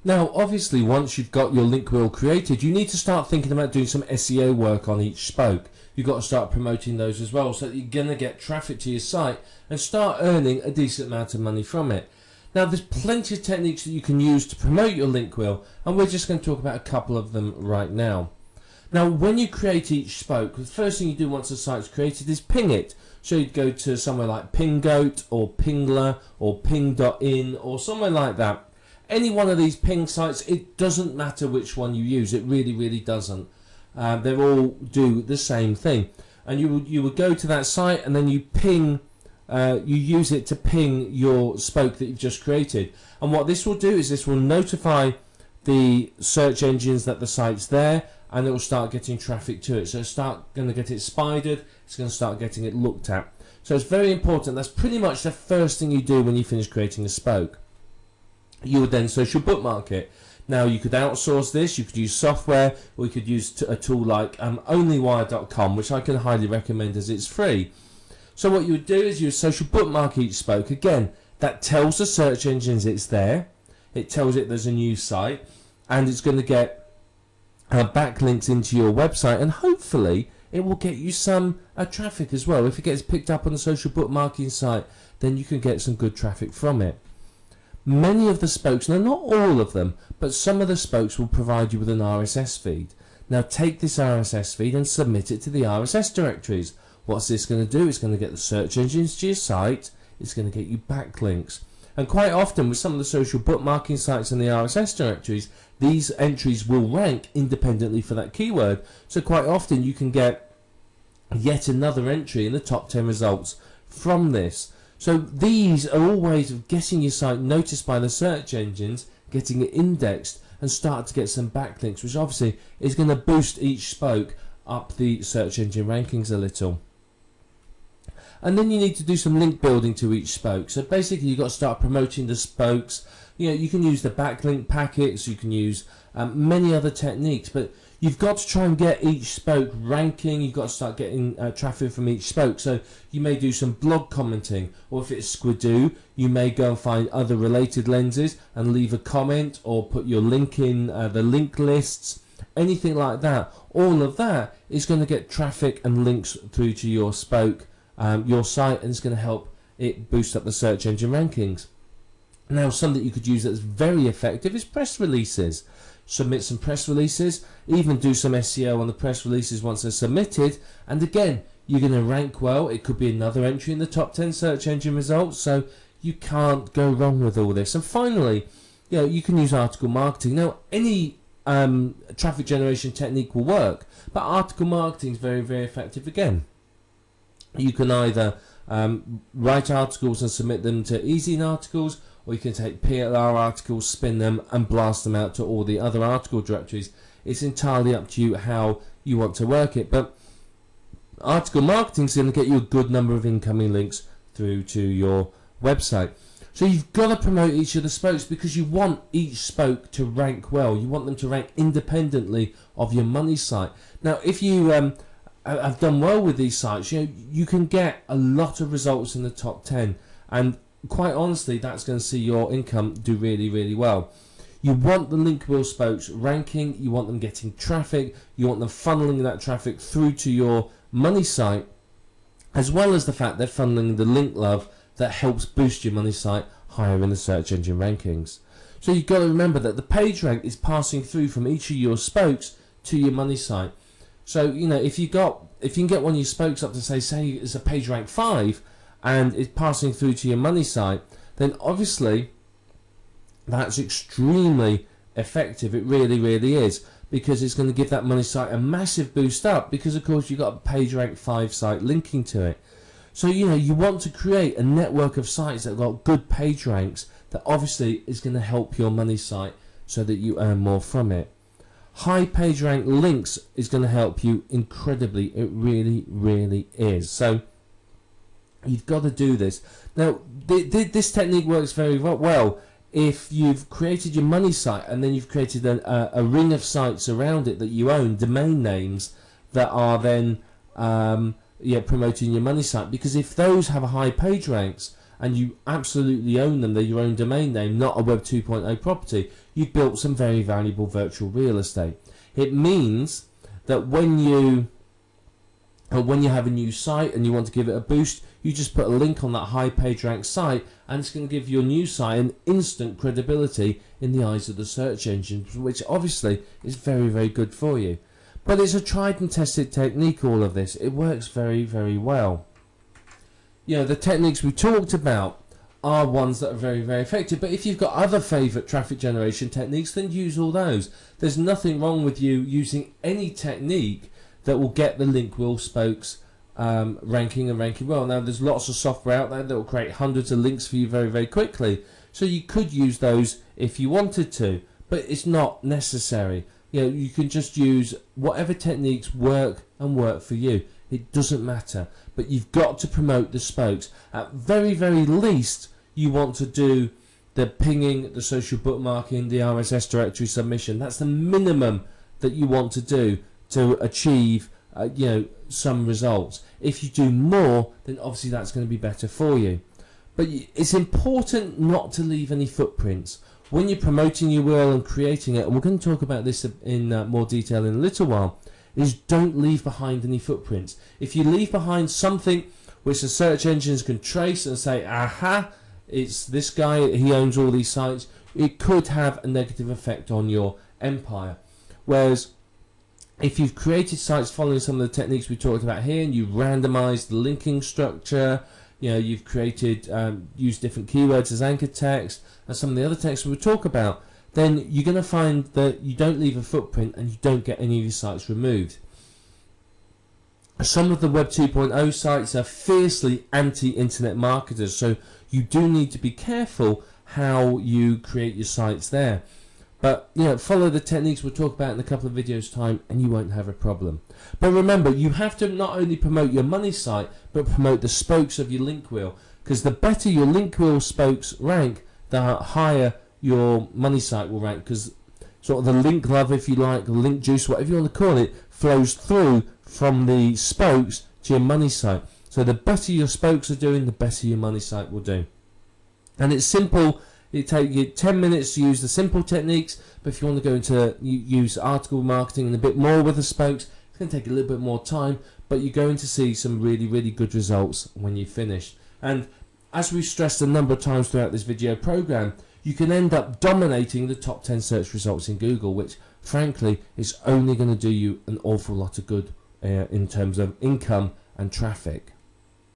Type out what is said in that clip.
Now, obviously, once you've got your link wheel created, you need to start thinking about doing some SEO work on each spoke. You've got to start promoting those as well, so that you're going to get traffic to your site and start earning a decent amount of money from it. Now, there's plenty of techniques that you can use to promote your link wheel, and we're just going to talk about a couple of them right now. Now, when you create each spoke, the first thing you do once the site's created is ping it. So you'd go to somewhere like Pingoat or Pingler or Ping.in or somewhere like that. Any one of these ping sites, it doesn't matter which one you use. It really doesn't. They all do the same thing. And you would go to that site and then you ping, you use it to ping your spoke that you've just created. And what this will do is this will notify the search engines that the site's there, and it will start getting traffic to it. So it's going to get it spidered, it's going to start getting it looked at. So it's very important. That's pretty much the first thing you do when you finish creating a spoke. You would then social bookmark it. Now, you could outsource this, you could use software, or you could use a tool like onlywire.com, which I can highly recommend as it's free. So what you would do is you would social bookmark each spoke. Again, that tells the search engines it's there, it tells it there's a new site, and it's going to get backlinks into your website, and hopefully it will get you some traffic as well. If it gets picked up on the social bookmarking site, then you can get some good traffic from it. Many of the spokes, now not all of them, but some of the spokes will provide you with an RSS feed. Now take this RSS feed and submit it to the RSS directories. What's this going to do? It's going to get the search engines to your site, it's going to get you backlinks. And quite often with some of the social bookmarking sites and the RSS directories, these entries will rank independently for that keyword. So quite often you can get yet another entry in the top 10 results from this. So these are all ways of getting your site noticed by the search engines, getting it indexed, and start to get some backlinks, which obviously is going to boost each spoke up the search engine rankings a little. And then you need to do some link building to each spoke. So basically you've got to start promoting the spokes. You know, you can use the backlink packets, you can use many other techniques, but you've got to try and get each spoke ranking. You've got to start getting traffic from each spoke. So you may do some blog commenting, or if it's Squidoo, you may go and find other related lenses and leave a comment, or put your link in the link lists, anything like that. All of that is going to get traffic and links through to your spoke, your site, and it's going to help it boost up the search engine rankings. Now, something you could use that's very effective is press releases. Submit some press releases, even do some SEO on the press releases once they're submitted, and again, you're going to rank well. It could be another entry in the top 10 search engine results, so you can't go wrong with all this. And finally, you know, you can use article marketing. Now, any traffic generation technique will work, but article marketing is very effective again. You can either write articles and submit them to Easy Articles, or you can take PLR articles, spin them, and blast them out to all the other article directories. It's entirely up to you how you want to work it, but article marketing is going to get you a good number of incoming links through to your website. So you've got to promote each of the spokes, because you want each spoke to rank well. You want them to rank independently of your money site. Now, if you have done well with these sites, you know, you can get a lot of results in the top 10, and quite honestly, that's going to see your income do really well. You want the link wheel spokes ranking, you want them getting traffic, you want them funneling that traffic through to your money site, as well as the fact they're funneling the link love that helps boost your money site higher in the search engine rankings. So you've got to remember that the page rank is passing through from each of your spokes to your money site. So, you know, if you can get one of your spokes up to say it's a page rank 5, and it's passing through to your money site, then obviously that's extremely effective. It really is, because it's going to give that money site a massive boost up, because of course you've got a page rank 5 site linking to it. So, you know, you want to create a network of sites that have got good page ranks that obviously is going to help your money site so that you earn more from it. High page rank links is going to help you incredibly. It really is. So you've got to do this. Now, this technique works very well if you've created your money site and then you've created a ring of sites around it that you own, domain names that are then promoting your money site. Because if those have high page ranks and you absolutely own them, they're your own domain name, not a Web 2.0 property, you've built some very valuable virtual real estate. It means that when you have a new site and you want to give it a boost, you just put a link on that high page rank site, and it's going to give your new site an instant credibility in the eyes of the search engines, which obviously is very, very good for you. But it's a tried and tested technique, all of this. It works very, very well. You know, the techniques we talked about are ones that are very, very effective. But if you've got other favourite traffic generation techniques, then use all those. There's nothing wrong with you using any technique that will get the Linkwheel spokes ranking and ranking well. Now, there's lots of software out there that will create hundreds of links for you very, very quickly. So you could use those if you wanted to, but it's not necessary. You know, you can just use whatever techniques work for you. It doesn't matter, but you've got to promote the spokes. At very, very least, you want to do the pinging, the social bookmarking, the RSS directory submission. That's the minimum that you want to do to achieve, some results. If you do more, then obviously that's going to be better for you. But it's important not to leave any footprints when you're promoting your URL and creating it. And we're going to talk about this in more detail in a little while. Is don't leave behind any footprints. If you leave behind something which the search engines can trace and say, aha, it's this guy, he owns all these sites, it could have a negative effect on your empire. Whereas if you've created sites following some of the techniques we talked about here, and you've randomized the linking structure, you've created, used different keywords as anchor text, and some of the other texts we'll talk about, then you're going to find that you don't leave a footprint and you don't get any of your sites removed. Some of the Web 2.0 sites are fiercely anti-internet marketers, so you do need to be careful how you create your sites there. But follow the techniques we'll talk about in a couple of videos time and you won't have a problem. But remember, you have to not only promote your money site, but promote the spokes of your link wheel, because the better your link wheel spokes rank, the higher your money site will rank, because sort of the link love, if you like, the link juice, whatever you want to call it, flows through from the spokes to your money site. So the better your spokes are doing, the better your money site will do. And it's simple. It takes you 10 minutes to use the simple techniques, but if you want to go into use article marketing and a bit more with the spokes, it's going to take a little bit more time, but you're going to see some really, really good results when you've finished. And as we've stressed a number of times throughout this video program, you can end up dominating the top 10 search results in Google, which frankly is only going to do you an awful lot of good in terms of income and traffic.